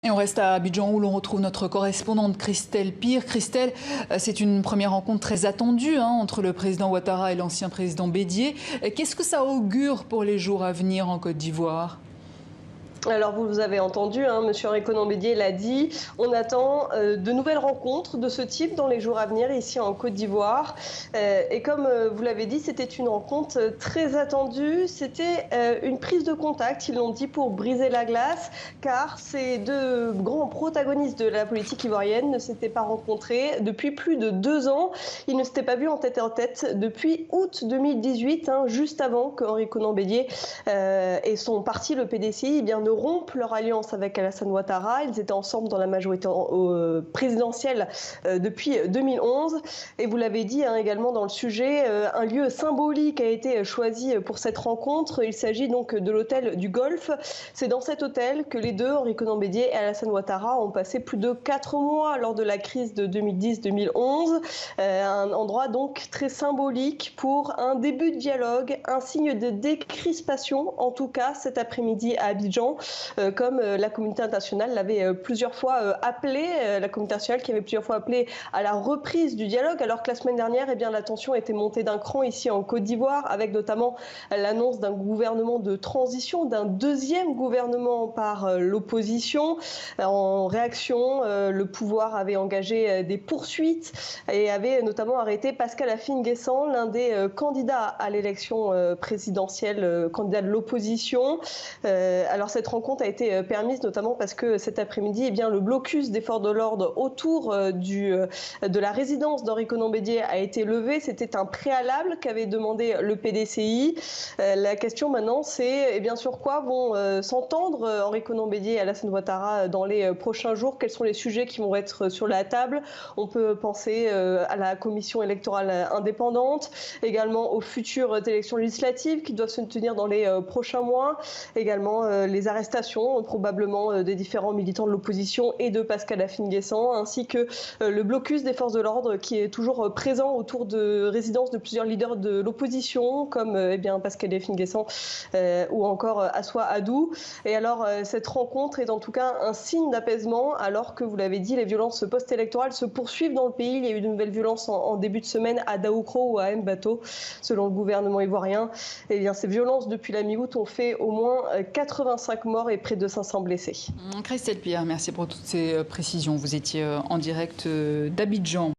Et on reste à Abidjan où l'on retrouve notre correspondante Christelle Pire. Christelle, c'est une première rencontre très attendue entre le président Ouattara et l'ancien président Bédié. Qu'est-ce que ça augure pour les jours à venir en Côte d'Ivoire ? Alors vous avez entendu, Monsieur Réconan Bédié l'a dit, on attend de nouvelles rencontres de ce type dans les jours à venir ici en Côte d'Ivoire. Et comme vous l'avez dit, c'était une rencontre très attendue, c'était une prise de contact, ils l'ont dit, pour briser la glace, car ces deux grands protagonistes de la politique ivoirienne ne s'étaient pas rencontrés depuis plus de 2 ans. Ils ne s'étaient pas vus en tête depuis août 2018, juste avant que Henri Konan Bédié et son parti, le PDCI, ne rompent leur alliance avec Alassane Ouattara. Ils étaient ensemble dans la majorité présidentielle depuis 2011. Et vous l'avez dit également dans le sujet, un lieu symbolique a été choisi pour cette rencontre. Il s'agit donc de l'hôtel du Golfe. C'est dans cet hôtel que les deux, Henri Konan Bédié et Alassane Ouattara, ont passé plus de 4 mois lors de la crise de 2010-2011. Un endroit donc très symbolique pour un début de dialogue, un signe de décrispation, en tout cas cet après-midi à Abidjan. Comme la communauté internationale l'avait plusieurs fois appelé, la communauté internationale qui avait plusieurs fois appelé à la reprise du dialogue, alors que la semaine dernière, la tension était montée d'un cran ici en Côte d'Ivoire, avec notamment l'annonce d'un gouvernement de transition, d'un deuxième gouvernement par l'opposition. En réaction, le pouvoir avait engagé des poursuites et avait notamment arrêté Pascal Afine-Guessant, l'un des candidats à l'élection présidentielle, candidat de l'opposition. Alors cette rencontre a été permise notamment parce que cet après-midi, le blocus des forces de l'ordre autour de la résidence d'Henri Konan Bédié a été levé. C'était un préalable qu'avait demandé le PDCI. La question maintenant, c'est sur quoi vont s'entendre Henri Konan Bédié et Alassane Ouattara dans les prochains jours. Quels sont les sujets qui vont être sur la table? On peut penser à la commission électorale indépendante, également aux futures élections législatives qui doivent se tenir dans les prochains mois, également les arrestations probablement des différents militants de l'opposition et de Pascal Afine-Guessant, ainsi que le blocus des forces de l'ordre qui est toujours présent autour de résidences de plusieurs leaders de l'opposition, comme Pascal Afine-Guessant ou encore Assoua Adou. Et alors cette rencontre est en tout cas un signe d'apaisement, alors que, vous l'avez dit, les violences post-électorales se poursuivent dans le pays. Il y a eu de nouvelles violences en début de semaine à Daoukro ou à Mbato, selon le gouvernement ivoirien. Ces violences depuis la mi-août ont fait au moins 85 morts et près de 500 blessés. Christelle Pire, merci pour toutes ces précisions. Vous étiez en direct d'Abidjan.